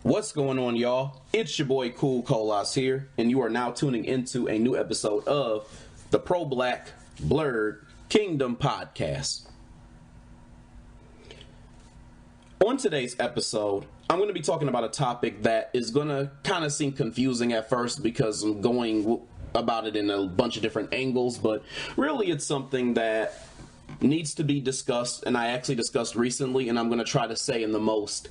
What's going on, y'all? It's your boy Cool Colas here, and you are now tuning into a new episode of the Pro-Black Blerd Kingdom Podcast. On today's episode, I'm going to be talking about a topic that is going to kind of seem confusing at first because I'm going about it in a bunch of different angles, but really it's something that needs to be discussed, and I actually discussed recently, and I'm going to try to say in the most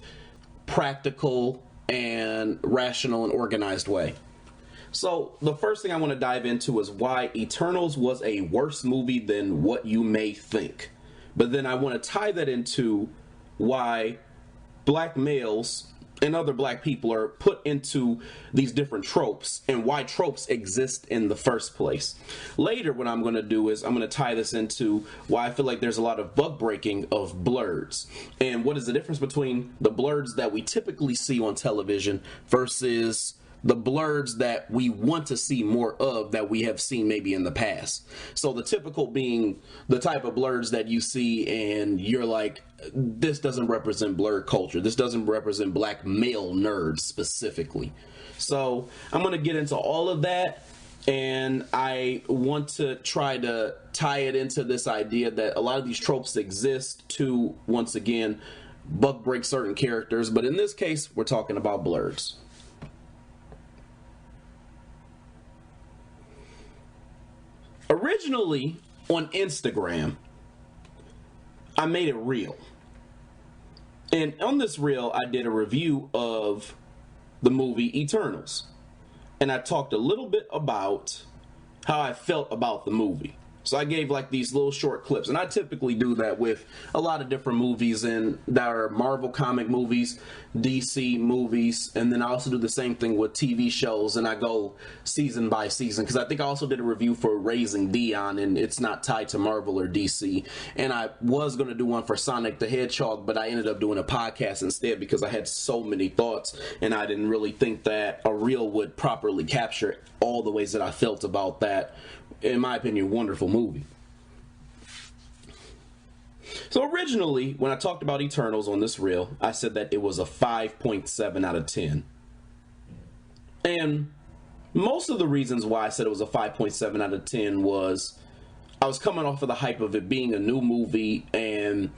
practical and rational and organized way. So the first thing I want to dive into is why Eternals was a worse movie than what you may think. But then I want to tie that into why black males and other black people are put into these different tropes and why tropes exist in the first place. Later, what I'm going to do is I'm going to tie this into why I feel like there's a lot of bug breaking of Blerds and what is the difference between the Blerds that we typically see on television versus the Blerds that we want to see more of that we have seen maybe in the past. So the typical being the type of Blerds that you see and you're like, this doesn't represent Blerd culture. This doesn't represent black male nerds specifically. So I'm going to get into all of that, and I want to try to tie it into this idea that a lot of these tropes exist to, once again, bug break certain characters. But in this case, we're talking about Blerds. Originally on Instagram, I made it real. And on this reel, I did a review of the movie Eternals. And I talked a little bit about how I felt about the movie. So I gave like these little short clips, and I typically do that with a lot of different movies and that are Marvel comic movies, DC movies, and then I also do the same thing with TV shows, and I go season by season because I think I also did a review for Raising Dion, and it's not tied to Marvel or DC, and I was going to do one for Sonic the Hedgehog, but I ended up doing a podcast instead because I had so many thoughts, and I didn't really think that a reel would properly capture all the ways that I felt about that, in my opinion, wonderful movie. So originally, when I talked about Eternals on this reel, I said that it was a 5.7 out of 10. And most of the reasons why I said it was a 5.7 out of 10 was I was coming off of the hype of it being a new movie and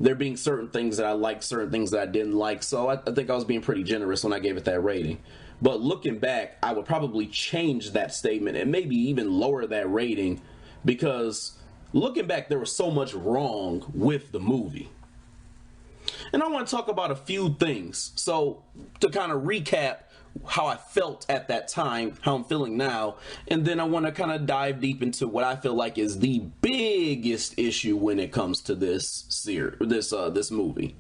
there being certain things that I liked, certain things that I didn't like. So I think I was being pretty generous when I gave it that rating. But looking back, I would probably change that statement and maybe even lower that rating because looking back, there was so much wrong with the movie. And I want to talk about a few things. So to kind of recap how I felt at that time, how I'm feeling now, and then I want to kind of dive deep into what I feel like is the biggest issue when it comes to this movie.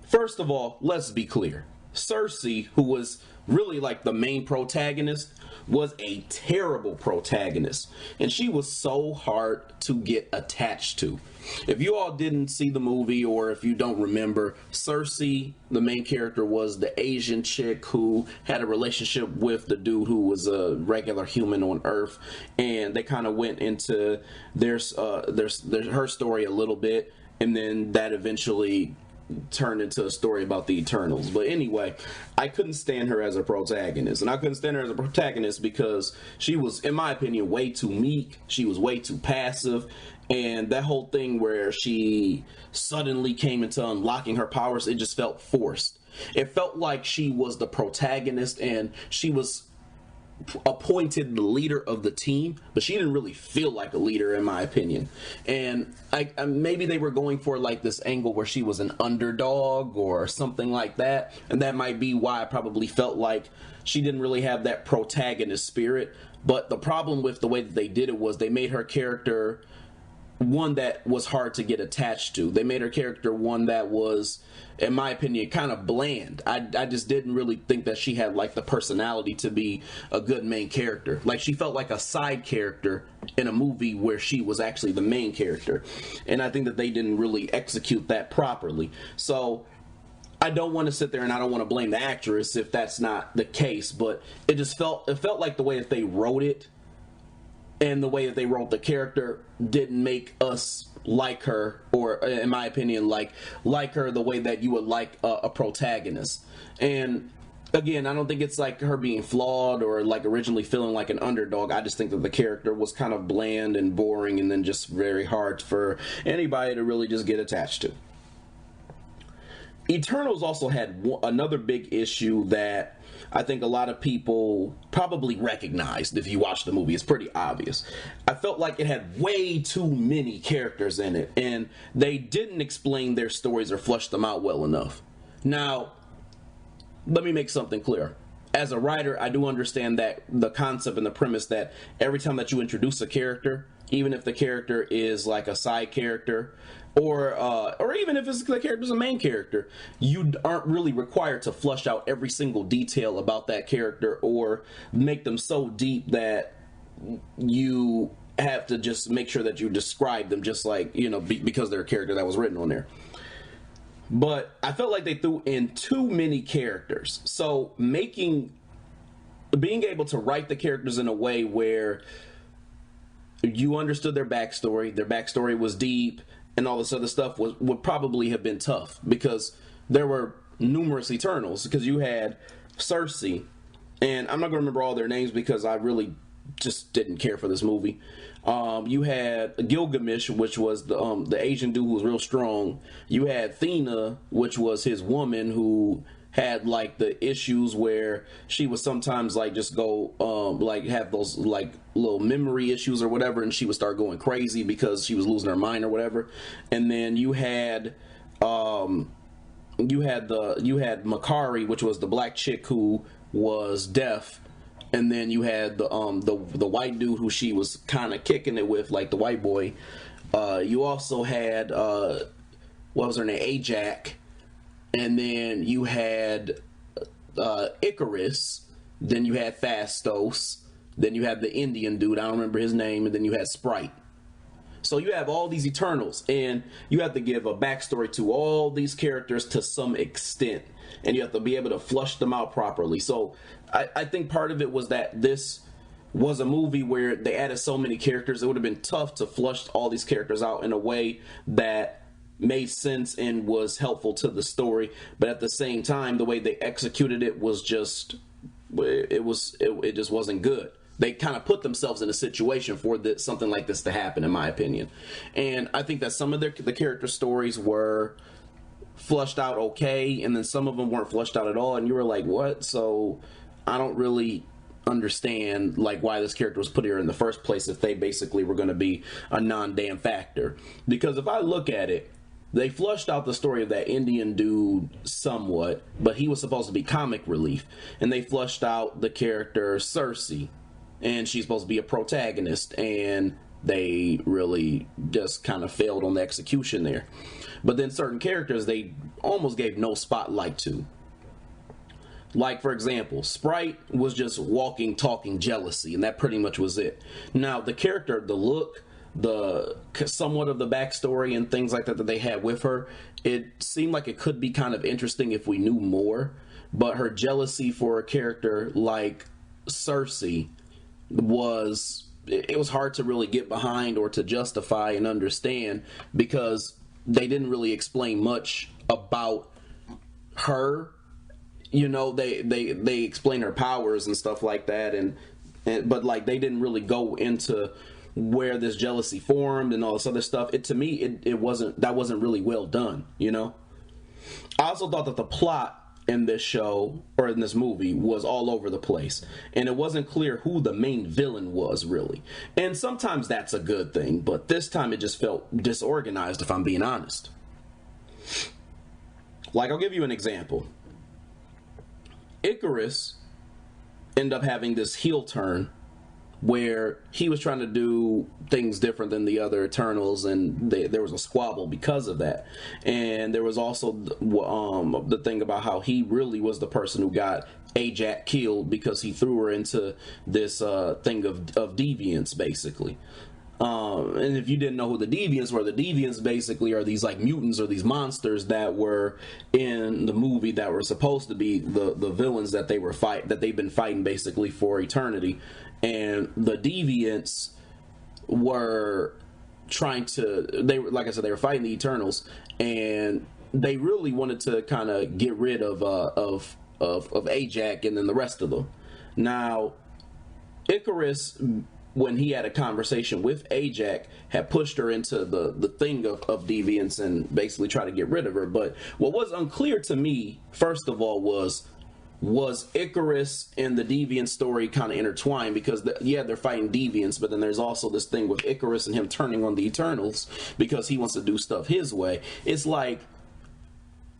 First of all, let's be clear. Cersei, who was really like the main protagonist, was a terrible protagonist, and she was so hard to get attached to. If you all didn't see the movie, or if you don't remember, Cersei, the main character, was the Asian chick who had a relationship with the dude who was a regular human on Earth, and they kind of went into her story a little bit, and then that eventually turned into a story about the Eternals. But anyway, I couldn't stand her as a protagonist, and I couldn't stand her as a protagonist because she was, in my opinion, way too meek. She was way too passive, and that whole thing where she suddenly came into unlocking her powers, it just felt forced. It felt like she was the protagonist and she was appointed the leader of the team, but she didn't really feel like a leader, in my opinion. And I maybe they were going for like this angle where she was an underdog or something like that, and that might be why I probably felt like she didn't really have that protagonist spirit. But the problem with the way that they did it was they made her character one that was hard to get attached to. They made her character one that was, in my opinion, kind of bland. I just didn't really think that she had like the personality to be a good main character. Like, she felt like a side character in a movie where she was actually the main character. And I think that they didn't really execute that properly. So I don't want to sit there and I don't want to blame the actress if that's not the case, but it felt like the way that they wrote it and the way that they wrote the character didn't make us like her, or in my opinion, like her the way that you would like a protagonist. And again, I don't think it's like her being flawed or like originally feeling like an underdog. I just think that the character was kind of bland and boring, and then just very hard for anybody to really just get attached to. Eternals also had another big issue that I think a lot of people probably recognized if you watch the movie. It's pretty obvious. I felt like it had way too many characters in it, and they didn't explain their stories or flush them out well enough. Now, let me make something clear. As a writer, I do understand that the concept and the premise that every time that you introduce a character, even if the character is like a side character, or even if the character's a main character, you aren't really required to flush out every single detail about that character or make them so deep that you have to just make sure that you describe them just like, because they're a character that was written on there. But I felt like they threw in too many characters. So being able to write the characters in a way where you understood their backstory was deep, and all this other stuff would probably have been tough, because there were numerous Eternals, because you had Cersei, and I'm not going to remember all their names because I really just didn't care for this movie. You had Gilgamesh, which was the Asian dude who was real strong. You had Thena, which was his woman, who had like the issues where she would sometimes like just go like have those like little memory issues or whatever, and she would start going crazy because she was losing her mind or whatever. And then you had Makari, which was the black chick who was deaf. And then you had the white dude who she was kind of kicking it with, like the white boy. You also had what was her name, Ajak. And then you had Icarus. Then you had Phastos. Then you had the Indian dude, I don't remember his name. And then you had Sprite. So you have all these Eternals, and you have to give a backstory to all these characters to some extent, and you have to be able to flush them out properly. So I think part of it was that this was a movie where they added so many characters, it would have been tough to flush all these characters out in a way that made sense and was helpful to the story. But at the same time, the way they executed it was just, it just wasn't good. They kind of put themselves in a situation for something like this to happen, in my opinion. And I think that some of the character stories were flushed out okay, and then some of them weren't flushed out at all, and you were like, what? So I don't really understand like why this character was put here in the first place if they basically were going to be a non-damn factor. Because if I look at it, they flushed out the story of that Indian dude somewhat, but he was supposed to be comic relief. And they flushed out the character Cersei, and she's supposed to be a protagonist, and they really just kind of failed on the execution there. But then certain characters they almost gave no spotlight to. Like, for example, Sprite was just walking, talking jealousy, and that pretty much was it. Now, the character, the look, the somewhat of the backstory and things like that that they had with her, it seemed like it could be kind of interesting if we knew more. But her jealousy for a character like Cersei was hard to really get behind or to justify and understand, because they didn't really explain much about her. They explain her powers and stuff like that, and but like they didn't really go into where this jealousy formed and all this other stuff. To me it wasn't really well done. I also thought that the plot in this show, or in this movie, was all over the place, and it wasn't clear who the main villain was really. And sometimes that's a good thing, but this time it just felt disorganized, if I'm being honest. Like, I'll give you an example. Icarus ended up having this heel turn where he was trying to do things different than the other Eternals, and there was a squabble because of that. And there was also the thing about how he really was the person who got Ajak killed because he threw her into this thing of deviance, basically. And if you didn't know who the Deviants basically are these like mutants or these monsters that were in the movie that were supposed to be the villains that they've been fighting basically for eternity. And the Deviants were trying to, they were, like I said, they were fighting the Eternals, and they really wanted to kind of get rid of Ajax and then the rest of them. Now, Icarus, when he had a conversation with Ajax, had pushed her into the thing of deviance and basically tried to get rid of her. But what was unclear to me, first of all, was Icarus and the deviant story kind of intertwined? Because they're fighting deviants, but then there's also this thing with Icarus and him turning on the Eternals because he wants to do stuff his way. It's like,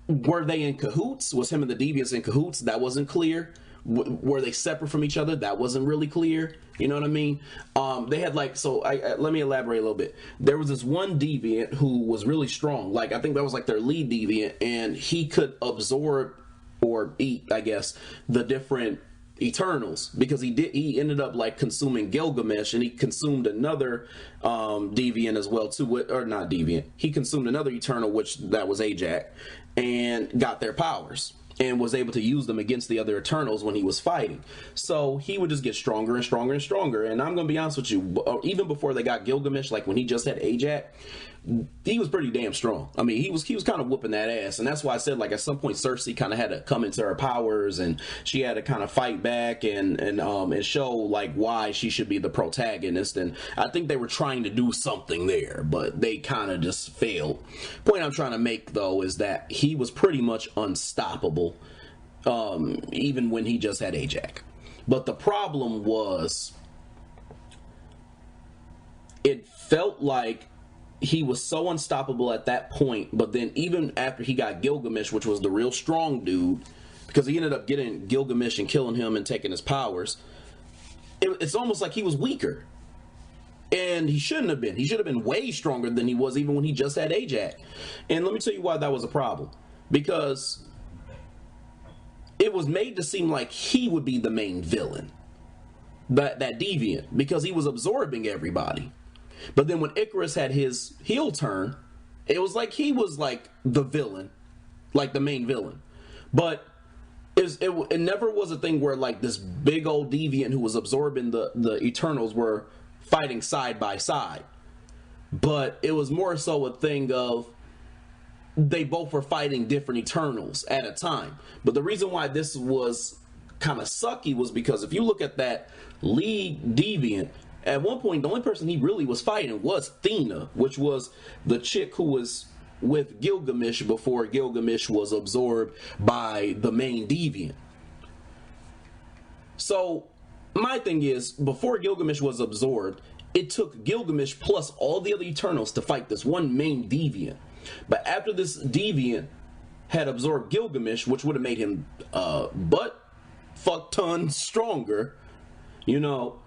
were they in cahoots? Was him and the deviants in cahoots? That wasn't clear. Were they separate from each other? That wasn't really clear. You know what I mean? They had like, so let me elaborate a little bit. There was this one deviant who was really strong. Like, I think that was like their lead deviant, and he could absorb or eat, I guess, the different Eternals, because he ended up like consuming Gilgamesh, and he consumed another deviant as well too, or not deviant. He consumed another Eternal, which that was Ajax, and got their powers and was able to use them against the other Eternals when he was fighting. So he would just get stronger and stronger and stronger. And I'm gonna be honest with you, even before they got Gilgamesh, like when he just had Ajax, he was pretty damn strong. I mean, he was kind of whooping that ass, and that's why I said, like, at some point Cersei kind of had to come into her powers, and she had to kind of fight back and show like why she should be the protagonist. And I think they were trying to do something there, but they kind of just failed. Point I'm trying to make though is that he was pretty much unstoppable, even when he just had Ajax. But the problem was, it felt like he was so unstoppable at that point, but then even after he got Gilgamesh, which was the real strong dude, because he ended up getting Gilgamesh and killing him and taking his powers, it's almost like he was weaker. And he shouldn't have been. He should have been way stronger than he was even when he just had Ajax. And let me tell you why that was a problem. Because it was made to seem like he would be the main villain, that deviant, because he was absorbing everybody. But then when Icarus had his heel turn, it was like he was like the villain, like the main villain. But it never was a thing where like this big old deviant who was absorbing the Eternals were fighting side by side. But it was more so a thing of they both were fighting different Eternals at a time. But the reason why this was kind of sucky was because if you look at that lead deviant, at one point, the only person he really was fighting was Thena, which was the chick who was with Gilgamesh before Gilgamesh was absorbed by the main deviant. So, my thing is, before Gilgamesh was absorbed, it took Gilgamesh plus all the other Eternals to fight this one main deviant. But after this deviant had absorbed Gilgamesh, which would have made him butt fuck ton stronger, you know,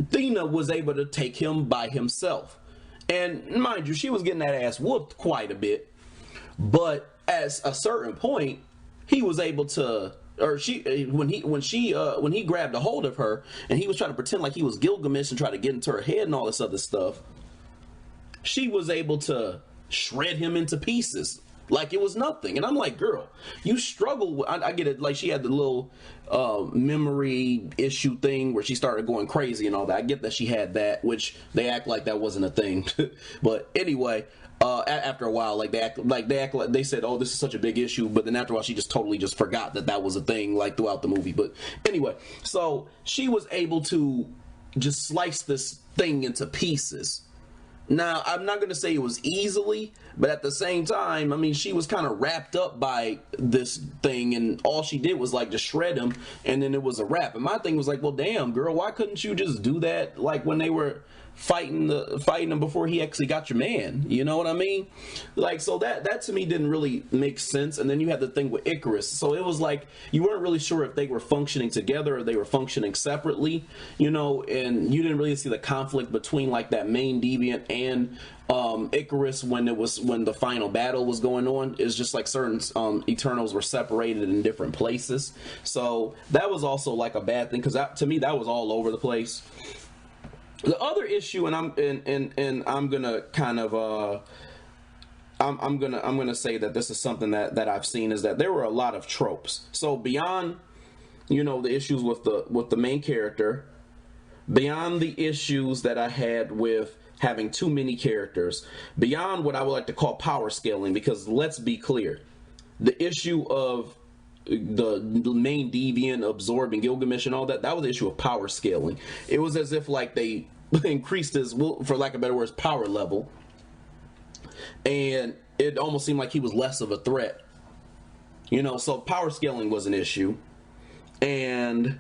Thena was able to take him by himself. And mind you, she was getting that ass whooped quite a bit. But at a certain point, he was able to, or when he grabbed a hold of her and he was trying to pretend like he was Gilgamesh and try to get into her head and all this other stuff, she was able to shred him into pieces like it was nothing. And I'm like, girl, you struggle. I get it. Like, she had the little memory issue thing where she started going crazy and all that. I get that she had that, which they act like that wasn't a thing. But anyway, after a while, like they said, oh, this is such a big issue. But then after a while, she just totally just forgot that was a thing, like throughout the movie. But anyway, so she was able to just slice this thing into pieces. Now, I'm not going to say it was easily, but at the same time, I mean, she was kind of wrapped up by this thing, and all she did was like just shred him, and then it was a wrap. And my thing was like, well, damn, girl, why couldn't you just do that like when they were fighting him before he actually got your man? You know what I mean? Like, so that to me didn't really make sense. And then you had the thing with Icarus, so it was like you weren't really sure if they were functioning together or they were functioning separately, you know. And you didn't really see the conflict between like that main deviant and Icarus when the final battle was going on. It's just like certain Eternals were separated in different places, so that was also like a bad thing, because to me that was all over the place. The other issue, and I'm gonna kind of I'm gonna say that this is something that I've seen, is that there were a lot of tropes. So beyond, you know, the issues with the main character, beyond the issues that I had with having too many characters, beyond what I would like to call power scaling, because let's be clear, the issue of the main deviant absorbing Gilgamesh and all that, that was the issue of power scaling. It was as if like they increased his, for lack of better words, power level, and it almost seemed like he was less of a threat. You know, so power scaling was an issue. And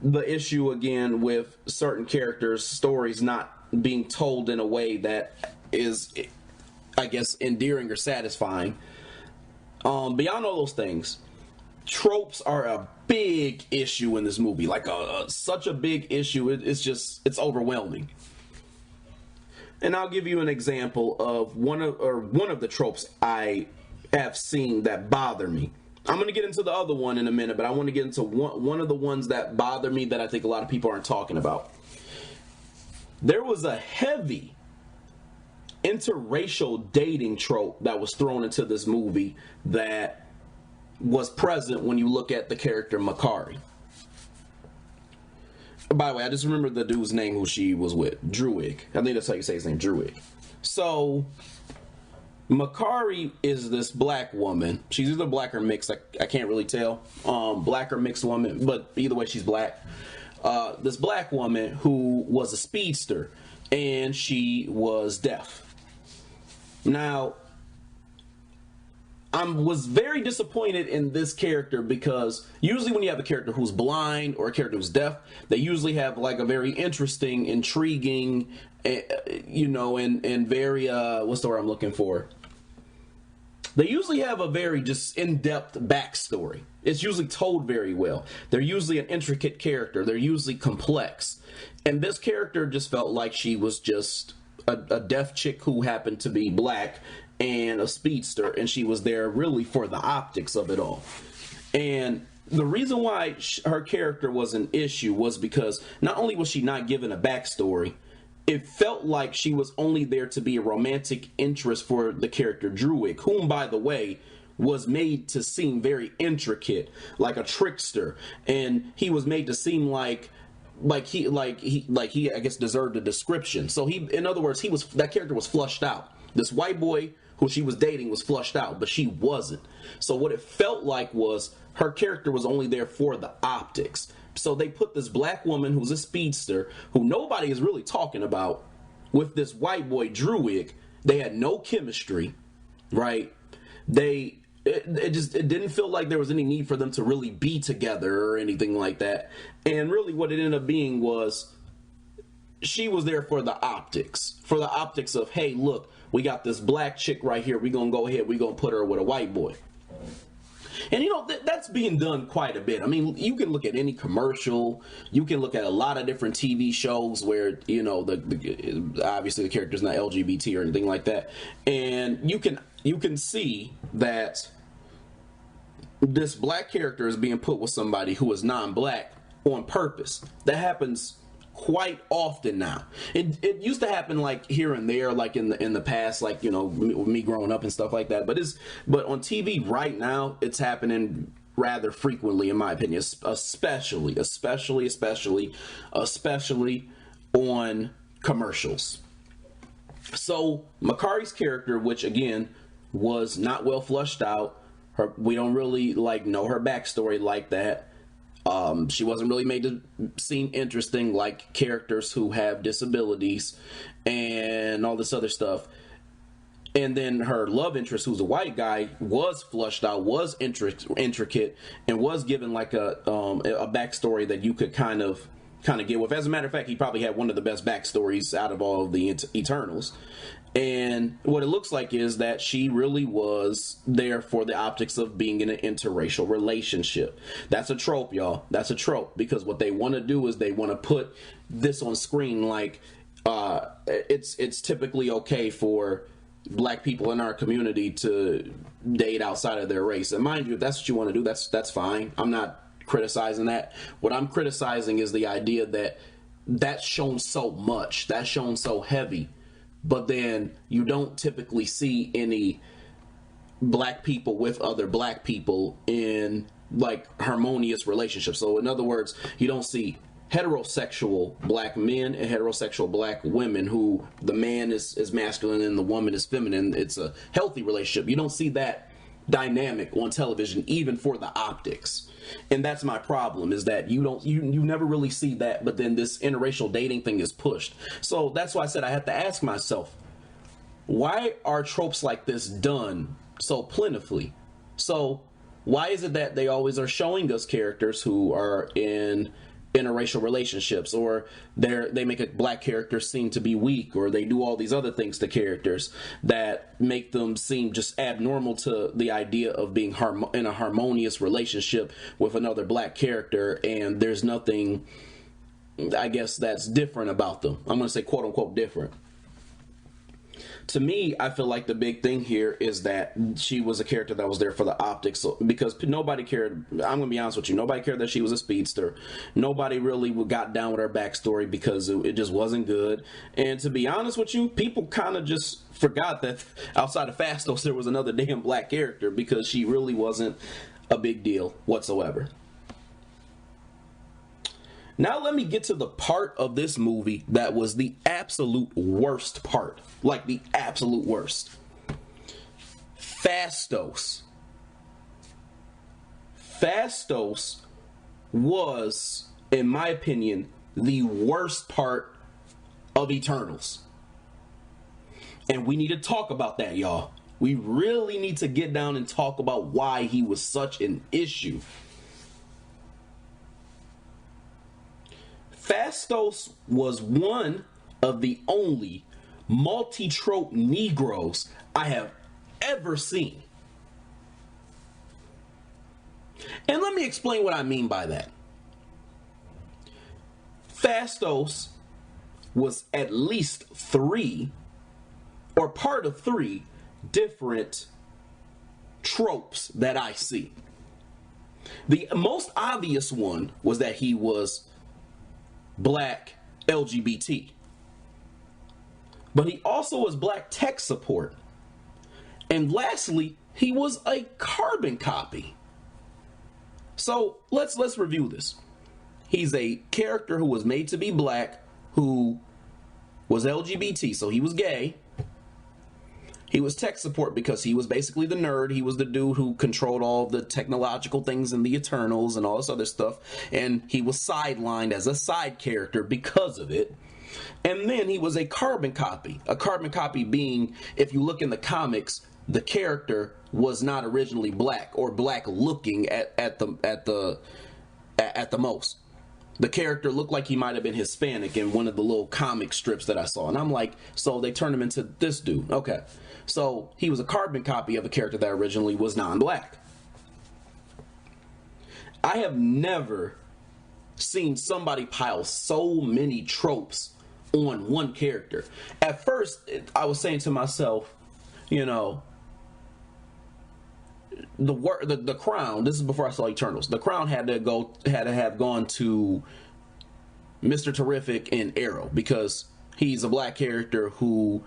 the issue again with certain characters' stories not being told in a way that is, I guess, endearing or satisfying. Beyond all those things, tropes are a big issue in this movie. Like such a big issue. It's overwhelming. And I'll give you an example of one of the tropes I have seen that bother me. I'm going to get into the other one in a minute, but I want to get into one of the ones that bother me that I think a lot of people aren't talking about. There was a heavy interracial dating trope that was thrown into this movie that was present when you look at the character Makari. By the way, I just remember the dude's name who she was with, Druig. I think that's how you say his name, Druig. So Makari is this black woman. She's either black or mixed. I can't really tell. Black or mixed woman, but either way, she's black. This black woman who was a speedster, and she was deaf. Now, I was very disappointed in this character because usually when you have a character who's blind or a character who's deaf, they usually have like a very interesting, intriguing, you know, and very, what's the word I'm looking for? They usually have a very just in-depth backstory. It's usually told very well. They're usually an intricate character. They're usually complex. And this character just felt like she was just a deaf chick who happened to be black and a speedster, and she was there really for the optics of it all. And the reason why her character was an issue was because not only was she not given a backstory, it felt like she was only there to be a romantic interest for the character Druig, whom, by the way, was made to seem very intricate, like a trickster, and he was made to seem like he I guess deserved a description. So in other words, that character was flushed out. This white boy who she was dating was flushed out, but she wasn't. So what it felt like was her character was only there for the optics. So they put this black woman who's a speedster, who nobody is really talking about, with this white boy Druig. They had no chemistry, right? It didn't feel like there was any need for them to really be together or anything like that. And really what it ended up being was she was there for the optics of, hey, look, we got this black chick right here. We're going to go ahead. We're going to put her with a white boy. And, you know, that's being done quite a bit. I mean, you can look at any commercial. You can look at a lot of different TV shows where, you know, obviously the character's not LGBT or anything like that. And you can see that this black character is being put with somebody who is non-black on purpose. That happens quite often now. It used to happen like here and there, like in the past, like, you know, me growing up and stuff like that. But on TV right now, it's happening rather frequently, in my opinion, especially on commercials. So Makari's character, which again was not well flushed out, we don't really know her backstory like that. She wasn't really made to seem interesting like characters who have disabilities and all this other stuff. And then her love interest, who's a white guy, was flushed out, was intricate, and was given like a backstory that you could kind of get with. As a matter of fact, he probably had one of the best backstories out of all of the Eternals. And what it looks like is that she really was there for the optics of being in an interracial relationship. That's a trope, y'all. That's a trope, because what they want to do is they want to put this on screen like it's typically okay for black people in our community to date outside of their race. And mind you, if that's what you want to do, that's fine. I'm not criticizing that. What I'm criticizing is the idea that that's shown so much, that's shown so heavy, but then you don't typically see any black people with other black people in like harmonious relationships. So in other words, you don't see heterosexual black men and heterosexual black women, who the man is masculine and the woman is feminine. It's a healthy relationship. You don't see that dynamic on television, even for the optics. And that's my problem, is that you never really see that, but then this interracial dating thing is pushed. So that's why I said I have to ask myself, why are tropes like this done so plentifully? So why is it that they always are showing us characters who are in interracial relationships, or they make a black character seem to be weak, or they do all these other things to characters that make them seem just abnormal to the idea of being in a harmonious relationship with another black character, and there's nothing, I guess, that's different about them. I'm going to say quote unquote different. To me, I feel like the big thing here is that she was a character that was there for the optics, because nobody cared. I'm going to be honest with you. Nobody cared that she was a speedster. Nobody really got down with her backstory because it just wasn't good. And to be honest with you, people kind of just forgot that outside of Phastos, there was another damn black character, because she really wasn't a big deal whatsoever. Now let me get to the part of this movie that was the absolute worst part. Like the absolute worst. Phastos. Phastos was, in my opinion, the worst part of Eternals. And we need to talk about that, y'all. We really need to get down and talk about why he was such an issue. Phastos was one of the only multi-trope Negroes I have ever seen. And let me explain what I mean by that. Phastos was at least 3, or part of 3, different tropes that I see. The most obvious one was that he was black LGBT. But he also was black tech support. And lastly, he was a carbon copy. So let's review this. He's a character who was made to be black, who was LGBT, so he was gay. He was tech support because he was basically the nerd. He was the dude who controlled all the technological things in the Eternals and all this other stuff. And he was sidelined as a side character because of it. And then he was a carbon copy. A carbon copy being, if you look in the comics, the character was not originally black, or black looking at the most. The character looked like he might have been Hispanic in one of the little comic strips that I saw. And I'm like, so they turned him into this dude. Okay. So he was a carbon copy of a character that originally was non-black. I have never seen somebody pile so many tropes on one character. At first, I was saying to myself, you know, the Crown, this is before I saw Eternals, the Crown had to have gone to Mr. Terrific and Arrow, because he's a black character who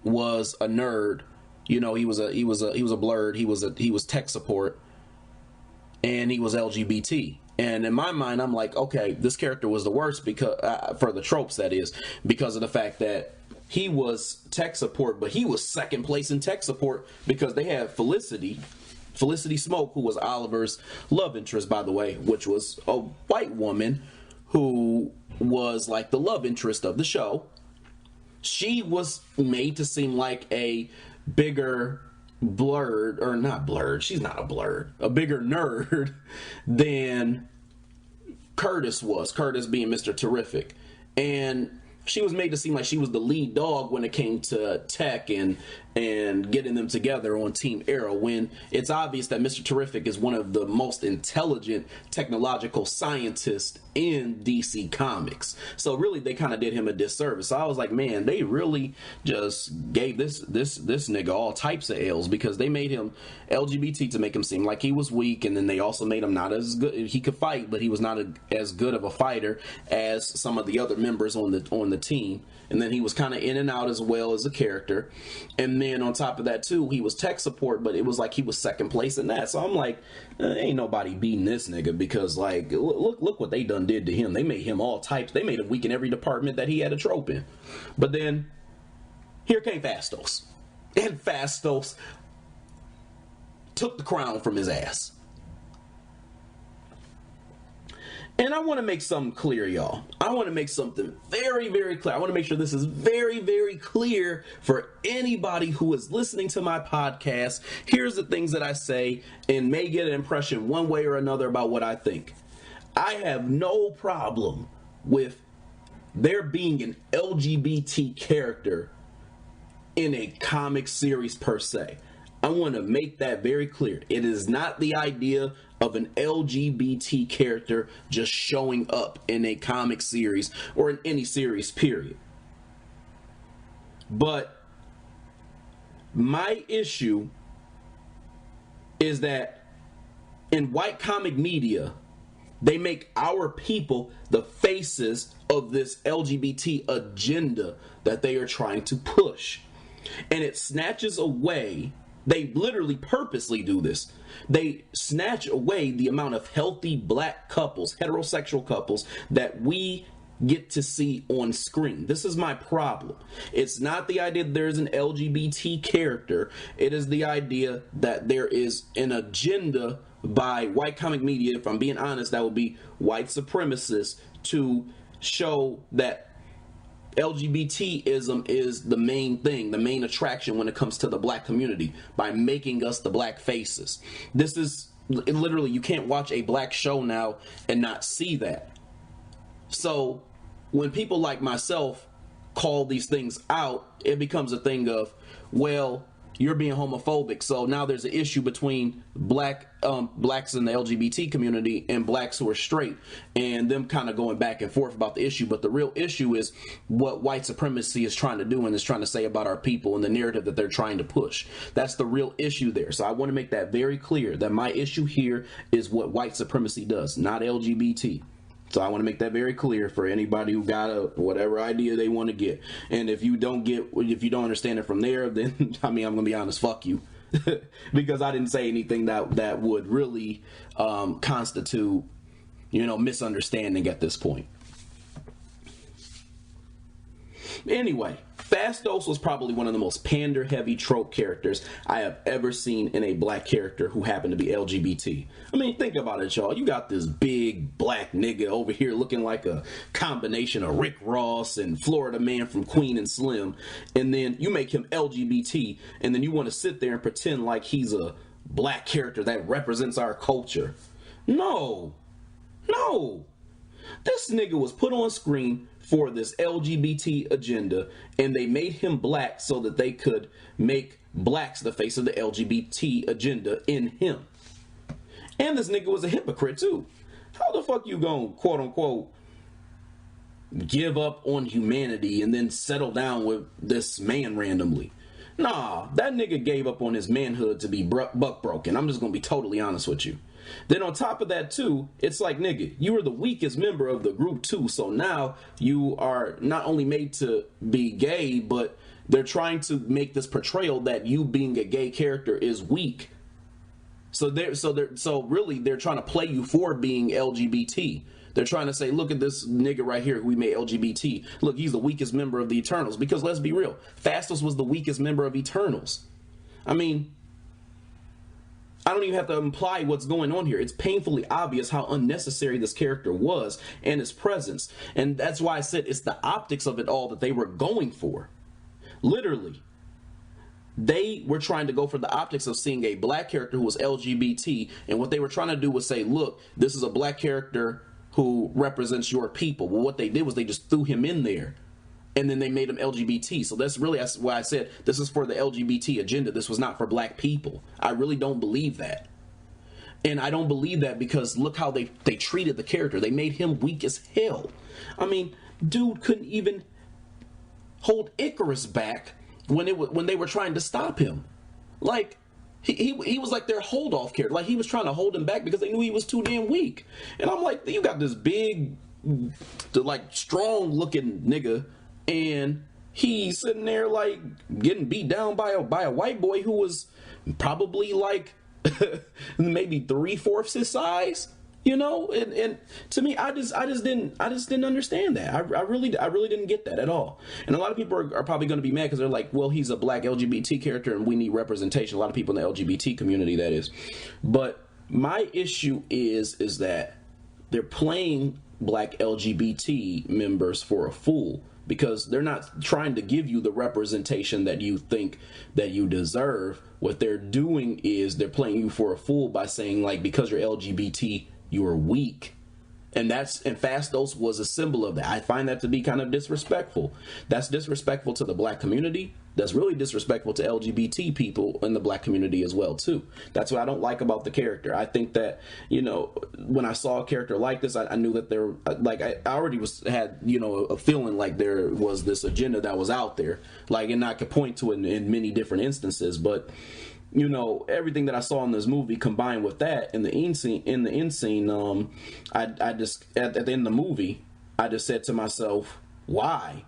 was a nerd. You know, he was a blerd, he was tech support, and he was LGBT. And in my mind, I'm like, okay, this character was the worst, because for the tropes, that is, because of the fact that he was tech support, but he was second place in tech support because they had Felicity Smoke, who was Oliver's love interest, by the way, which was a white woman who was like the love interest of the show. She was made to seem like a bigger blurred, or not blurred, she's not a blurred, a bigger nerd than Curtis was, Curtis being Mr. Terrific. And she was made to seem like she was the lead dog when it came to tech and getting them together on Team Arrow, when it's obvious that Mr. Terrific is one of the most intelligent technological scientists in DC Comics. So really, they kind of did him a disservice. So I was like, man, they really just gave this nigga all types of L's, because they made him LGBT to make him seem like he was weak, and then they also made him not as good. He could fight, but he was not as good of a fighter as some of the other members on the team. And then he was kind of in and out as well as a character. And And then on top of that too, he was tech support, but it was like he was second place in that. So I'm like, ain't nobody beating this nigga, because like, look what they done did to him. They made him all types. They made him weak in every department that he had a trope in. But then here came Phastos, and Phastos took the crown from his ass. And I want to make something clear, y'all. I want to make something very, very clear. I want to make sure this is very, very clear for anybody who is listening to my podcast. Here's the things that I say and may get an impression one way or another about what I think. I have no problem with there being an LGBT character in a comic series per se. I want to make that very clear. It is not the idea of an LGBT character just showing up in a comic series or in any series, period. But my issue is that in white comic media, they make our people the faces of this LGBT agenda that they are trying to push. And it snatches away, they literally purposely do this. They snatch away the amount of healthy black couples, heterosexual couples, that we get to see on screen. This is my problem. It's not the idea that there's an LGBT character. It is the idea that there is an agenda by white comic media, if I'm being honest, that would be white supremacists, to show that LGBTism is the main thing, the main attraction when it comes to the black community, by making us the black faces. This is literally, you can't watch a black show now and not see that. So when people like myself call these things out, it becomes a thing of, well, you're being homophobic. So now there's an issue between blacks in the LGBT community and blacks who are straight, and them kind of going back and forth about the issue. But the real issue is what white supremacy is trying to do and is trying to say about our people and the narrative that they're trying to push. That's the real issue there. So I want to make that very clear, that my issue here is what white supremacy does, not LGBT. So I want to make that very clear for anybody who got a whatever idea they want to get. And if you don't understand it from there, then I mean, I'm gonna be honest, fuck you. Because I didn't say anything that would really constitute, misunderstanding at this point. Anyway, Phastos was probably one of the most pander-heavy trope characters I have ever seen in a black character who happened to be LGBT. I mean, think about it, y'all. You got this big black nigga over here looking like a combination of Rick Ross and Florida Man from Queen and Slim, and then you make him LGBT, and then you want to sit there and pretend like he's a black character that represents our culture. No. This nigga was put on screen for this LGBT agenda, and they made him black so that they could make blacks the face of the LGBT agenda in him. And this nigga was a hypocrite too. How the fuck you gonna, quote unquote, give up on humanity and then settle down with this man randomly? Nah, that nigga gave up on his manhood to be buck broken. I'm just gonna be totally honest with you. Then on top of that too, it's like, nigga, you were the weakest member of the group too, so now you are not only made to be gay, but they're trying to make this portrayal that you being a gay character is weak. So really they're trying to play you for being LGBT. They're trying to say, look at this nigga right here who we made LGBT. Look, he's the weakest member of the Eternals. Because let's be real, Phastos was the weakest member of Eternals. I mean, I don't even have to imply what's going on here. It's painfully obvious how unnecessary this character was and his presence. And that's why I said it's the optics of it all that they were going for. Literally. They were trying to go for the optics of seeing a black character who was LGBT. And what they were trying to do was say, look, this is a black character who represents your people. Well, what they did was they just threw him in there. And then they made him LGBT. So that's really why I said this is for the LGBT agenda. This was not for black people. I really don't believe that. And I don't believe that because look how they treated the character. They made him weak as hell. I mean, dude couldn't even hold Icarus back when they were trying to stop him. Like, he was like their hold-off character. Like, he was trying to hold him back because they knew he was too damn weak. And I'm like, you got this big, like, strong-looking nigga, and he's sitting there like getting beat down by a white boy who was probably like maybe 3/4 his size, you know. And to me, I just didn't understand that. I really didn't get that at all. And a lot of people are probably going to be mad because they're like, well, he's a black LGBT character and we need representation. A lot of people in the LGBT community, that is. But my issue is that they're playing black LGBT members for a fool, because they're not trying to give you the representation that you think that you deserve. What they're doing is they're playing you for a fool by saying, like, because you're LGBT, you're weak. And Phastos was a symbol of that. I find that to be kind of disrespectful. That's disrespectful to the black community. That's really disrespectful to LGBT people in the black community as well, too. That's what I don't like about the character. I think that, you know, when I saw a character like this, I knew that there, like, I already had, you know, a feeling like there was this agenda that was out there, like, and I could point to it in many different instances. But, you know, everything that I saw in this movie combined with that in the end scene, I just at the end of the movie, I just said to myself, why?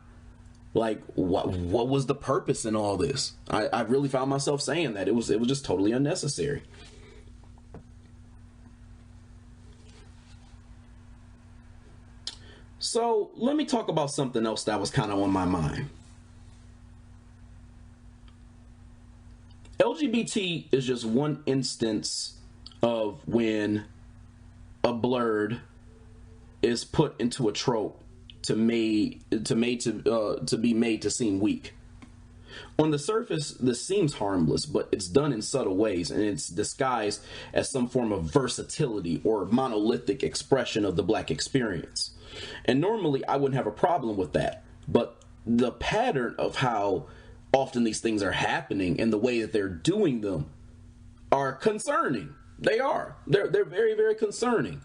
Like, what was the purpose in all this? I really found myself saying that it was just totally unnecessary. So let me talk about something else that was kind of on my mind. LGBT is just one instance of when a blerd is put into a trope to be made to seem weak. On the surface, this seems harmless, but it's done in subtle ways, and it's disguised as some form of versatility or monolithic expression of the black experience. And normally, I wouldn't have a problem with that, but the pattern of how often these things are happening and the way that they're doing them are concerning. They are. They're very, very concerning.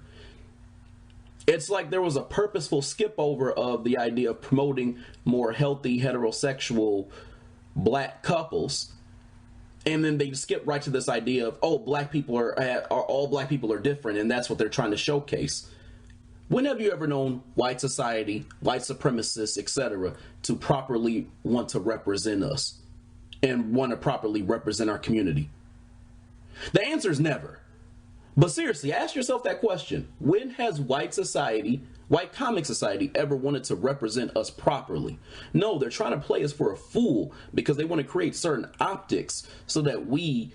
It's like there was a purposeful skip over of the idea of promoting more healthy heterosexual black couples, and then they skip right to this idea of, oh, all black people are different, and that's what they're trying to showcase. When have you ever known white society, white supremacists, etc., to properly want to represent us and want to properly represent our community? The answer is never. But seriously, ask yourself that question. When has white comic society ever wanted to represent us properly? No, they're trying to play us for a fool because they want to create certain optics so that we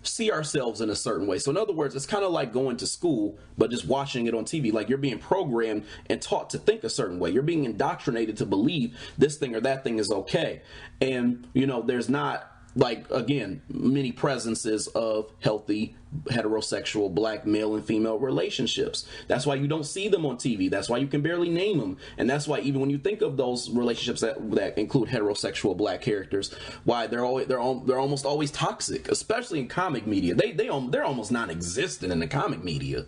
see ourselves in a certain way. So in other words, it's kind of like going to school, but just watching it on TV. Like you're being programmed and taught to think a certain way. You're being indoctrinated to believe this thing or that thing is okay. And, you know, there's not, like, again, many presences of healthy heterosexual black male and female relationships. That's why you don't see them on TV. That's why you can barely name them. And that's why even when you think of those relationships that include heterosexual black characters, why they're almost always toxic, especially in comic media. They're almost non-existent in the comic media.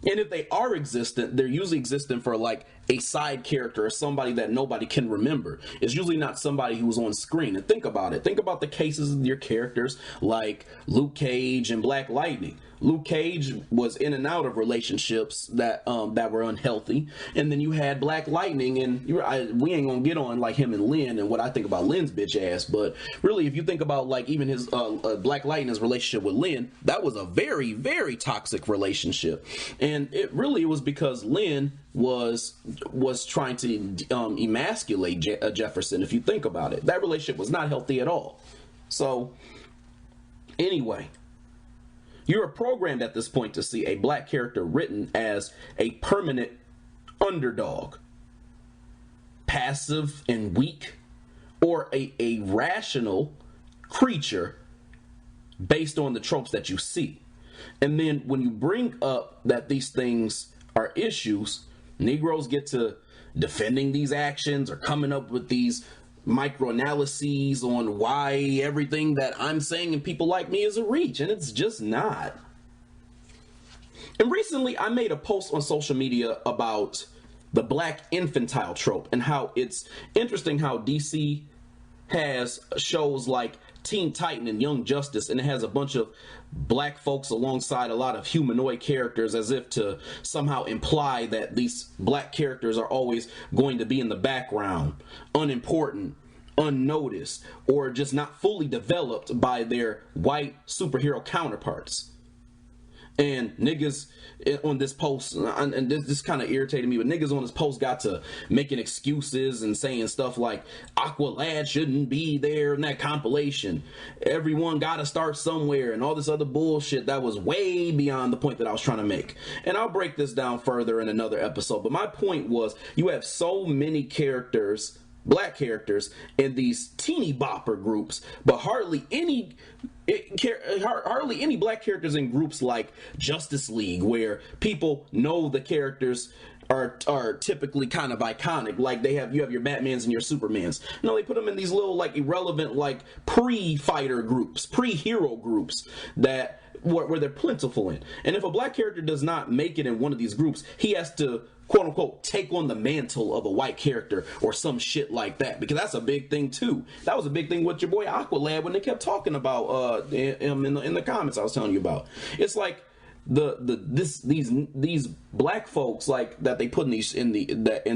And if they are existent, they're usually existent for like a side character or somebody that nobody can remember. It's usually not somebody who's on screen. And think about it. Think about the cases of your characters like Luke Cage and Black Lightning. Luke Cage was in and out of relationships that were unhealthy, and then you had Black Lightning, and we ain't gonna get on like him and Lynn and what I think about Lynn's bitch ass, but really, if you think about like even his Black Lightning's relationship with Lynn, that was a very, very toxic relationship, and it really was because Lynn was trying to emasculate Jefferson. If you think about it, that relationship was not healthy at all. So anyway, you are programmed at this point to see a black character written as a permanent underdog, passive and weak, or a rational creature based on the tropes that you see. And then when you bring up that these things are issues, Negroes get to defending these actions or coming up with these microanalyses on why everything that I'm saying and people like me is a reach, and it's just not. And recently I made a post on social media about the black infantile trope and how it's interesting how DC has shows like Teen Titan and Young Justice, and it has a bunch of black folks alongside a lot of humanoid characters, as if to somehow imply that these black characters are always going to be in the background, unimportant, unnoticed, or just not fully developed by their white superhero counterparts. And niggas on this post, and this kind of irritated me, but niggas on this post got to making excuses and saying stuff like Aqualad shouldn't be there in that compilation. Everyone got to start somewhere and all this other bullshit that was way beyond the point that I was trying to make. And I'll break this down further in another episode. But my point was, you have so many characters, black characters, in these teeny bopper groups, but hardly any black characters in groups like Justice League, where people know the characters are typically kind of iconic. Like you have your Batmans and your Supermans. No, they put them in these little like irrelevant like pre-fighter groups, pre-hero groups that where they're plentiful in. And if a black character does not make it in one of these groups, he has to quote unquote take on the mantle of a white character or some shit like that, because that's a big thing too. That was a big thing with your boy Aqualad when they kept talking about him in the comments I was telling you about. It's like these black folks like that they put in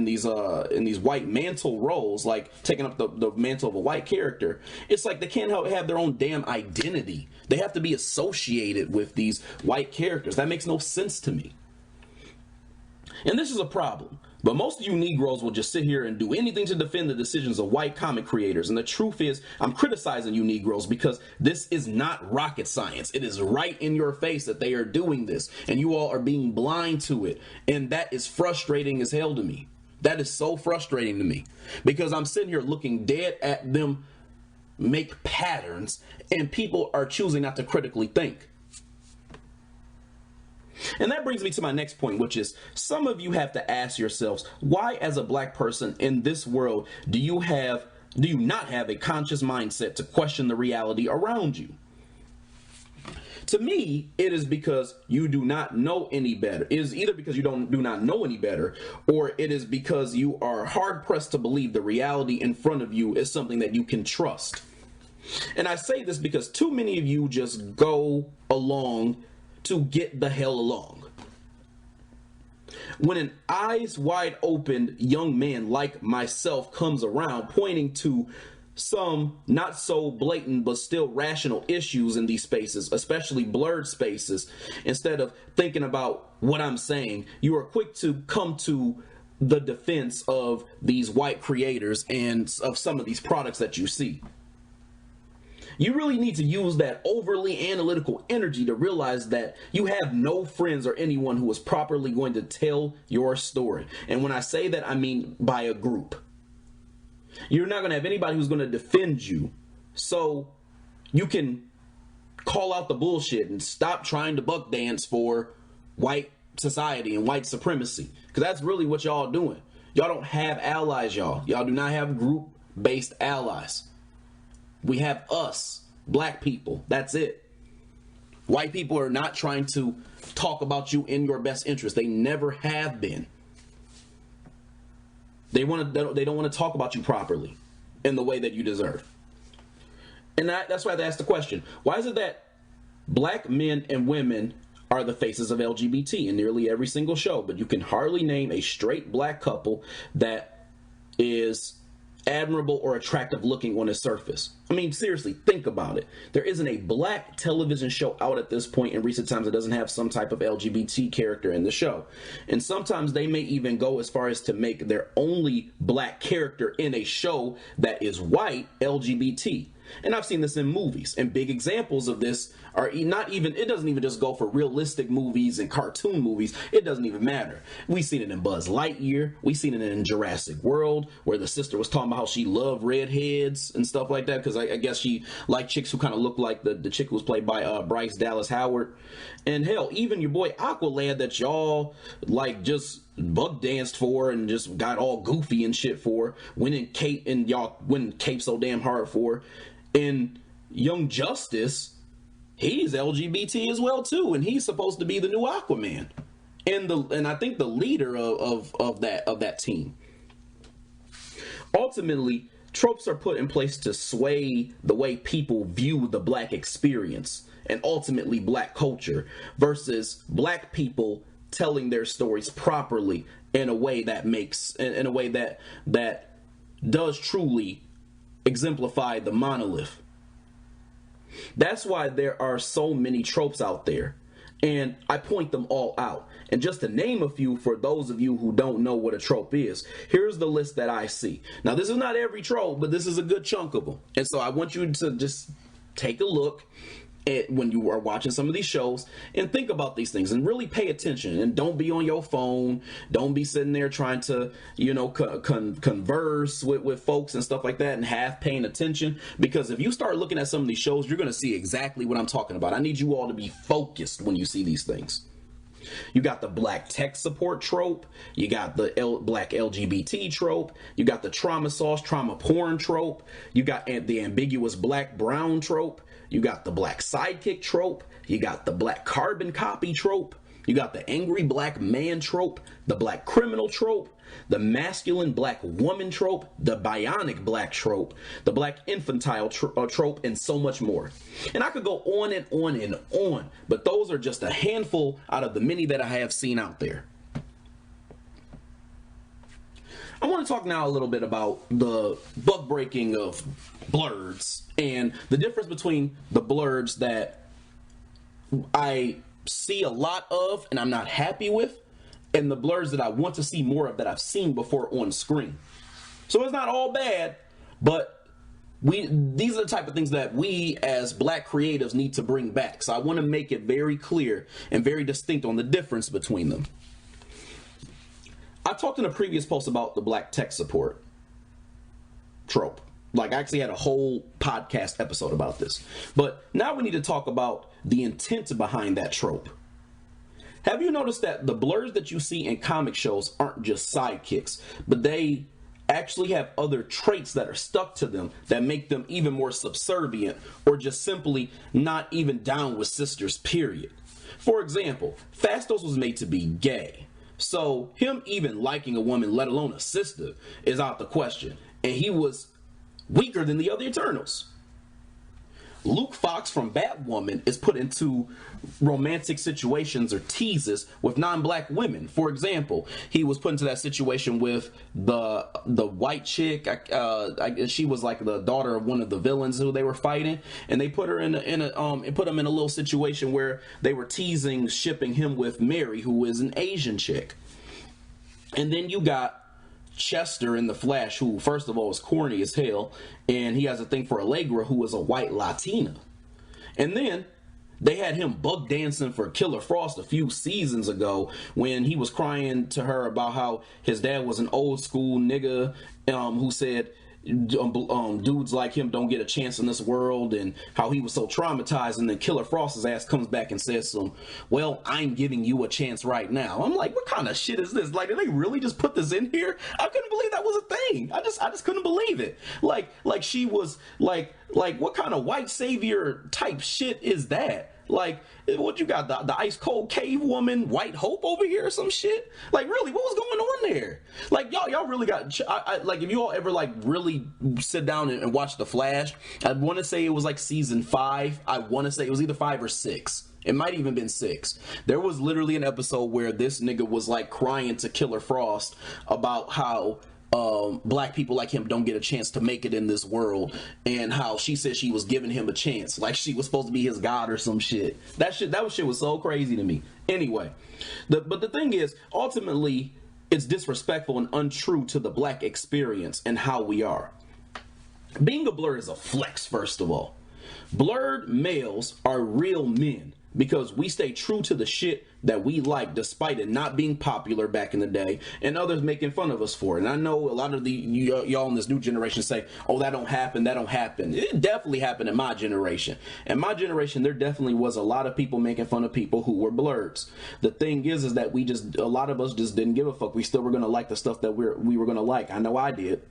these white mantle roles, like taking up the mantle of a white character. It's like they can't have their own damn identity. They have to be associated with these white characters. That makes no sense to me. And this is a problem. But most of you Negroes will just sit here and do anything to defend the decisions of white comic creators. And the truth is, I'm criticizing you Negroes because this is not rocket science. It is right in your face that they are doing this, and you all are being blind to it. And that is frustrating as hell to me. That is so frustrating to me, because I'm sitting here looking dead at them make patterns, and people are choosing not to critically think. And that brings me to my next point, which is some of you have to ask yourselves, why as a black person in this world do you not have a conscious mindset to question the reality around you? To me, it is because you do not know any better. It is either because you do not know any better, or it is because you are hard pressed to believe the reality in front of you is something that you can trust. And I say this because too many of you just go along to get the hell along. When an eyes wide open young man like myself comes around pointing to some not so blatant but still rational issues in these spaces, especially blurred spaces, instead of thinking about what I'm saying, you are quick to come to the defense of these white creators and of some of these products that you see. You really need to use that overly analytical energy to realize that you have no friends or anyone who is properly going to tell your story. And when I say that, I mean by a group. You're not going to have anybody who's going to defend you, so you can call out the bullshit and stop trying to buck dance for white society and white supremacy, because that's really what y'all doing. Y'all don't have allies, y'all. Y'all do not have group-based allies. We have us, black people. That's it. White people are not trying to talk about you in your best interest. They never have been. They don't want to talk about you properly in the way that you deserve. And that's why I have to ask the question, why is it that black men and women are the faces of LGBT in nearly every single show, but you can hardly name a straight black couple that is admirable or attractive looking on the surface? I mean, seriously, think about it. There isn't a black television show out at this point in recent times that doesn't have some type of LGBT character in the show. And sometimes they may even go as far as to make their only black character in a show that is white LGBT. And I've seen this in movies, and big examples of this are it doesn't even just go for realistic movies and cartoon movies. It doesn't even matter. We've seen it in Buzz Lightyear. We've seen it in Jurassic World, where the sister was talking about how she loved redheads and stuff like that, because I guess she liked chicks who kind of looked like the chick who was played by Bryce Dallas Howard. And hell, even your boy Aqualad that y'all like just buck danced for and just got all goofy and shit for, y'all went cape so damn hard for. In Young Justice, he's LGBT as well too, and he's supposed to be the new Aquaman, and I think the leader of that team. Ultimately, Tropes are put in place to sway the way people view the black experience and ultimately black culture versus black people telling their stories properly in a way that makes in a way that does truly exemplify the monolith. That's why there are so many tropes out there, and I point them all out. And just to name a few for those of you who don't know what a trope is, here's the list that I see. Now, this is not every trope, but this is a good chunk of them. And so I want you to just take a look at when you are watching some of these shows and think about these things and really pay attention, and don't be on your phone. Don't be sitting there trying to, converse with folks and stuff like that and half paying attention, because if you start looking at some of these shows, you're going to see exactly what I'm talking about. I need you all to be focused when you see these things. You got the black tech support trope. You got the black LGBT trope. You got the trauma sauce, trauma porn trope. You got the ambiguous black brown trope. You got the black sidekick trope. You got the black carbon copy trope. You got the angry black man trope, the black criminal trope, the masculine black woman trope, the bionic black trope, the black infantile trope, and so much more. And I could go on and on and on, but those are just a handful out of the many that I have seen out there. I want to talk now a little bit about the buck breaking of Blerds and the difference between the Blerds that I see a lot of and I'm not happy with, and the Blerds that I want to see more of that I've seen before on screen. So it's not all bad, but these are the type of things that we as black creatives need to bring back. So I want to make it very clear and very distinct on the difference between them. I talked in a previous post about the black tech support trope. Like, I actually had a whole podcast episode about this. But now we need to talk about the intent behind that trope. Have you noticed that the Blerds that you see in comic shows aren't just sidekicks, but they actually have other traits that are stuck to them that make them even more subservient, or just simply not even down with sisters, period? For example, Phastos was made to be gay. So him even liking a woman, let alone a sister, is out the question. And he was weaker than the other Eternals. Luke Fox from Batwoman is put into romantic situations or teases with non-black women. For example, he was put into that situation with the white chick. She was like the daughter of one of the villains who they were fighting, and they put her in put him in a little situation where they were teasing, shipping him with Mary, who is an Asian chick. And then you got Chester in The Flash, who first of all is corny as hell, and he has a thing for Allegra, who is a white Latina. And then they had him bug dancing for Killer Frost a few seasons ago when he was crying to her about how his dad was an old school nigga who said dudes like him don't get a chance in this world, and how he was so traumatized. And then Killer Frost's ass comes back and says well, I'm giving you a chance right now. I'm like, what kind of shit is this? Like, did they really just put this in here? I couldn't believe that was a thing. I just couldn't believe it. Like she was like what kind of white savior type shit is that? Like, what you got, the ice cold cave woman, White Hope over here or some shit? Like, really, what was going on there? Like, y'all really got, like, if you all ever like really sit down and watch The Flash, I want to say it was like season 5. I want to say it was either 5 or 6. It might even been 6. There was literally an episode where this nigga was like crying to Killer Frost about how black people like him don't get a chance to make it in this world, and how she said she was giving him a chance, like she was supposed to be his god or some shit. That shit was so crazy to me. Anyway, but the thing is, ultimately, it's disrespectful and untrue to the black experience and how we are. Being a Blerd is a flex, first of all. Blerd males are real men because we stay true to the shit that we like, despite it not being popular back in the day and others making fun of us for it. And I know a lot of y'all in this new generation say, oh, that don't happen. It definitely happened in my generation. In my generation, there definitely was a lot of people making fun of people who were Blerds. The thing is that a lot of us just didn't give a fuck. We still were going to like the stuff that we were going to like. I know I did.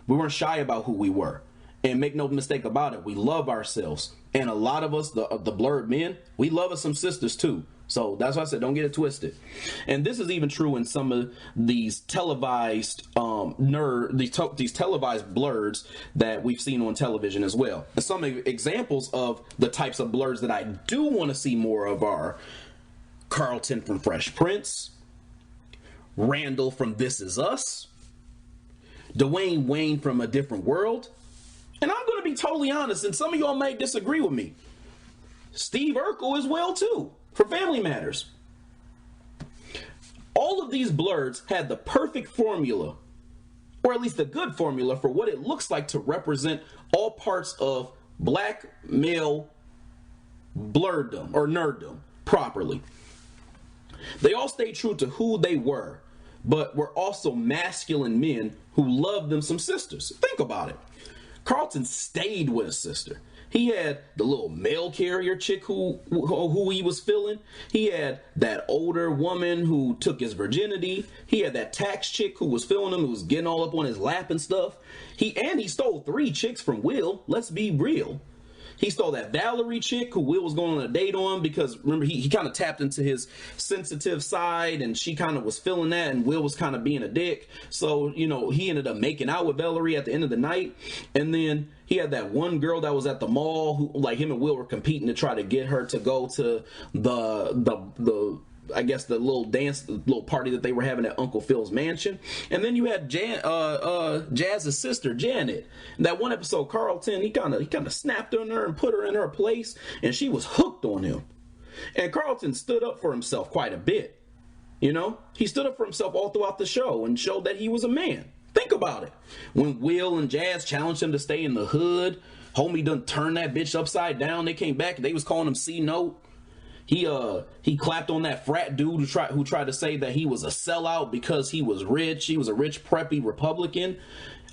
We weren't shy about who we were. And make no mistake about it, we love ourselves. And a lot of us, the Blerd men, we love us some sisters too. So that's why I said don't get it twisted. And this is even true in some of these televised these televised Blerds that we've seen on television as well. And some examples of the types of Blerds that I do want to see more of are Carlton from Fresh Prince, Randall from This Is Us, Dwayne Wayne from A Different World, and I'm going to be totally honest, and some of y'all may disagree with me, Steve Urkel as well too, for Family Matters. All of these Blerds had the perfect formula, or at least a good formula, for what it looks like to represent all parts of black male blerdom or nerddom properly. They all stayed true to who they were, but were also masculine men who loved them some sisters. Think about it. Carlton stayed with a sister. He had the little mail carrier chick who he was feeling. He had that older woman who took his virginity. He had that tax chick who was feeling him, who was getting all up on his lap and stuff. He stole 3 chicks from Will. Let's be real. He stole that Valerie chick who Will was going on a date on because, remember, he kind of tapped into his sensitive side and she kind of was feeling that and Will was kind of being a dick. So, you know, he ended up making out with Valerie at the end of the night. And then he had that one girl that was at the mall who, like, him and Will were competing to try to get her to go to the I guess the little party that they were having at Uncle Phil's mansion. And then you had Jazz's sister Janet. In that one episode, Carlton, he kind of snapped on her and put her in her place, and she was hooked on him. And Carlton stood up for himself quite a bit. You know, he stood up for himself all throughout the show and showed that he was a man. Think about it. When Will and Jazz challenged him to stay in the hood, homie done turned that bitch upside down. They came back and they was calling him C-Note. He clapped on that frat dude who tried to say that he was a sellout because he was rich. He was a rich preppy Republican.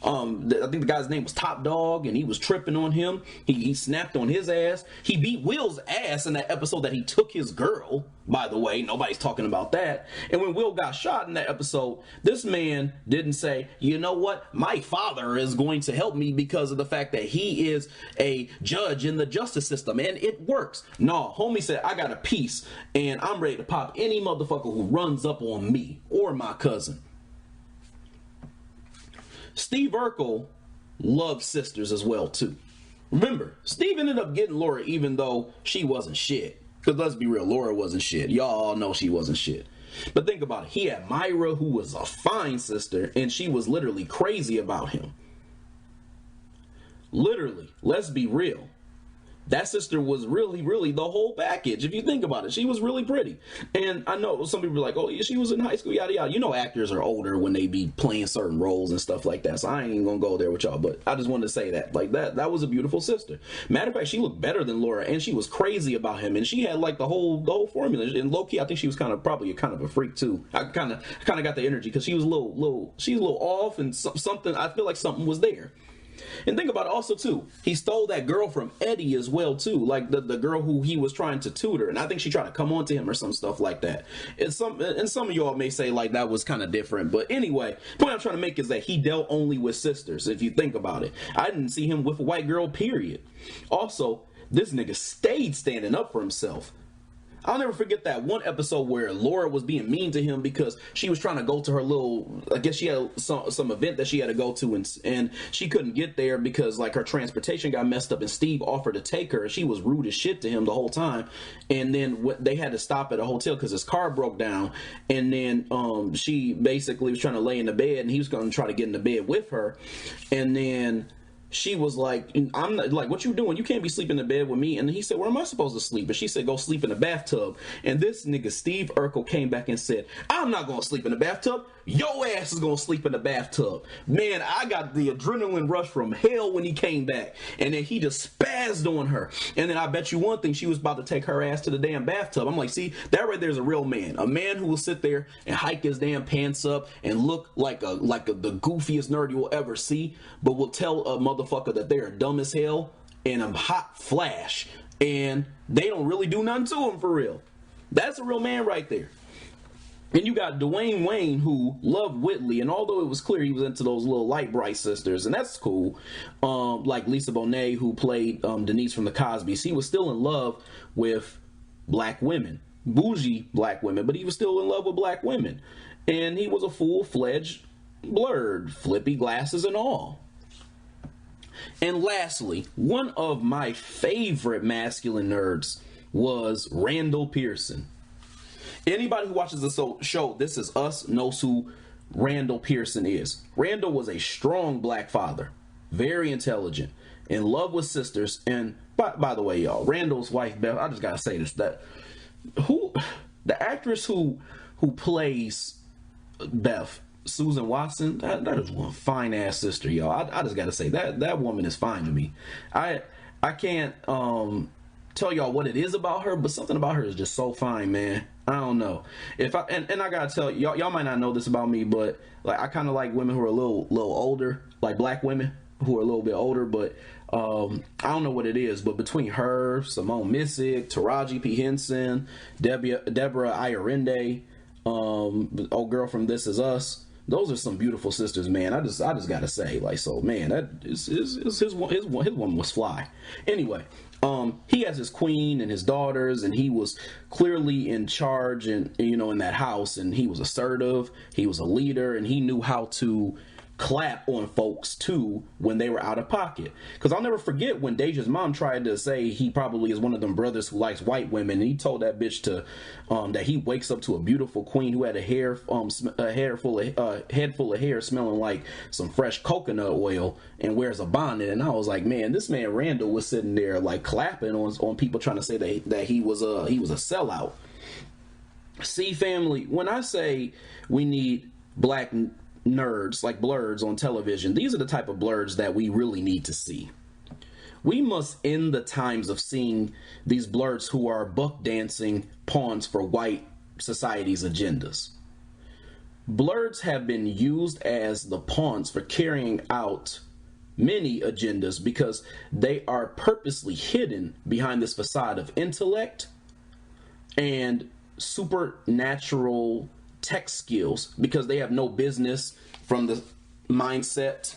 I think the guy's name was Top Dog, and he was tripping on him. He snapped on his ass. He beat Will's ass in that episode that he took his girl, by the way. Nobody's talking about that. And when Will got shot in that episode, this man didn't say, you know what, my father is going to help me because of the fact that he is a judge in the justice system and it works. No, homie said, I got a piece and I'm ready to pop any motherfucker who runs up on me or my cousin. Steve Urkel loved sisters as well too. Remember, Steve ended up getting Laura even though she wasn't shit. Because let's be real, Laura wasn't shit. Y'all all know she wasn't shit. But think about it. He had Myra, who was a fine sister, and she was literally crazy about him. Literally, let's be real. That sister was really, really the whole package. If you think about it, she was really pretty. And I know some people are like, oh, yeah, she was in high school, yada, yada. You know, actors are older when they be playing certain roles and stuff like that. So I ain't even going to go there with y'all. But I just wanted to say that. Like, that was a beautiful sister. Matter of fact, she looked better than Laura. And she was crazy about him. And she had, like, the whole formula. And low-key, I think she was probably a freak, too. I kind of got the energy because she was a little off. And something, I feel like something was there. And think about it also too, he stole that girl from Eddie as well too, like the girl who he was trying to tutor, and I think she tried to come on to him or some stuff like that. And some of y'all may say like that was kind of different, but anyway, the point I'm trying to make is that he dealt only with sisters. If you think about it, I didn't see him with a white girl, period. Also, this nigga stayed standing up for himself. I'll never forget that one episode where Laura was being mean to him because she was trying to go to her little, I guess she had some event that she had to go to, and she couldn't get there because like her transportation got messed up, and Steve offered to take her, and she was rude as shit to him the whole time. And then they had to stop at a hotel because his car broke down, and then she basically was trying to lay in the bed, and he was going to try to get in the bed with her, and then she was like, I'm not, like, what you doing? You can't be sleeping in the bed with me. And he said, where am I supposed to sleep? And she said, go sleep in the bathtub. And this nigga Steve Urkel came back and said, I'm not going to sleep in the bathtub. Your ass is going to sleep in the bathtub. Man, I got the adrenaline rush from hell when he came back. And then he just spazzed on her. And then I bet you one thing, she was about to take her ass to the damn bathtub. I'm like, see, that right there is a real man. A man who will sit there and hike his damn pants up and look like the goofiest nerd you will ever see, but will tell a motherfucker that they are dumb as hell in a hot flash, and they don't really do nothing to him for real. That's a real man right there. And you got Dwayne Wayne, who loved Whitley, and although it was clear he was into those little light bright sisters, and that's cool, like Lisa Bonet, who played Denise from the Cosbys, he was still in love with black women. bougie black women, but he was still in love with black women. And he was a full-fledged blerd, flippy glasses and all. And lastly, one of my favorite masculine nerds was Randall Pearson. Anybody who watches this show, This Is Us, knows who Randall Pearson is. Randall was a strong black father, very intelligent, in love with sisters. And by the way, y'all, Randall's wife, Beth, I just gotta say this, that the actress who plays Beth, Susan Watson, that is one fine ass sister, y'all. I just gotta say that woman is fine to me. I can't tell y'all what it is about her, but something about her is just so fine, man. I don't know. If I and I gotta tell y'all might not know this about me, but like I kind of like women who are a little older, like black women who are a little bit older, but I don't know what it is, but between her, Simone Missick, Taraji P. Henson, Deborah Ayerinde, old girl from This Is Us, those are some beautiful sisters, man. I just gotta say, like, so man, that is his one was fly. Anyway, he has his queen and his daughters, and he was clearly in charge, and in that house, and he was assertive, he was a leader, and he knew how to clap on folks too when they were out of pocket. Because I'll never forget when Deja's mom tried to say he probably is one of them brothers who likes white women, and he told that bitch to that he wakes up to a beautiful queen who had a head full of hair smelling like some fresh coconut oil and wears a bonnet. And I was like, man, this man Randall was sitting there like clapping on people trying to say that he was a sellout. See, family, when I say we need black nerds like Blerds on television, these are the type of Blerds that we really need to see. We must end the times of seeing these Blerds who are buck dancing pawns for white society's agendas. Blerds have been used as the pawns for carrying out many agendas because they are purposely hidden behind this facade of intellect and supernatural tech skills, because they have no business, from the mindset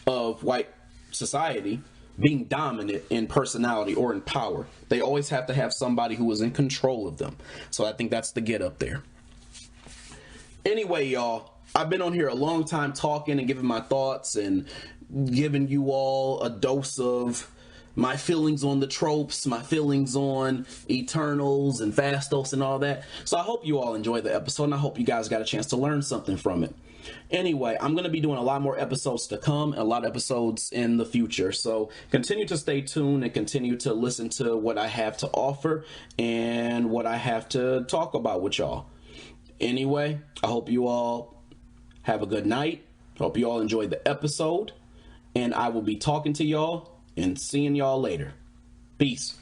of white society, being dominant in personality or in power. They always have to have somebody who is in control of them. So I think that's the get up there. Anyway, y'all, I've been on here a long time talking and giving my thoughts and giving you all a dose of my feelings on the tropes, my feelings on Eternals and Phastos and all that. So I hope you all enjoyed the episode, and I hope you guys got a chance to learn something from it. Anyway, I'm going to be doing a lot more episodes to come, and a lot of episodes in the future. So continue to stay tuned and continue to listen to what I have to offer and what I have to talk about with y'all. Anyway, I hope you all have a good night. Hope you all enjoyed the episode, and I will be talking to y'all and seeing y'all later. Peace.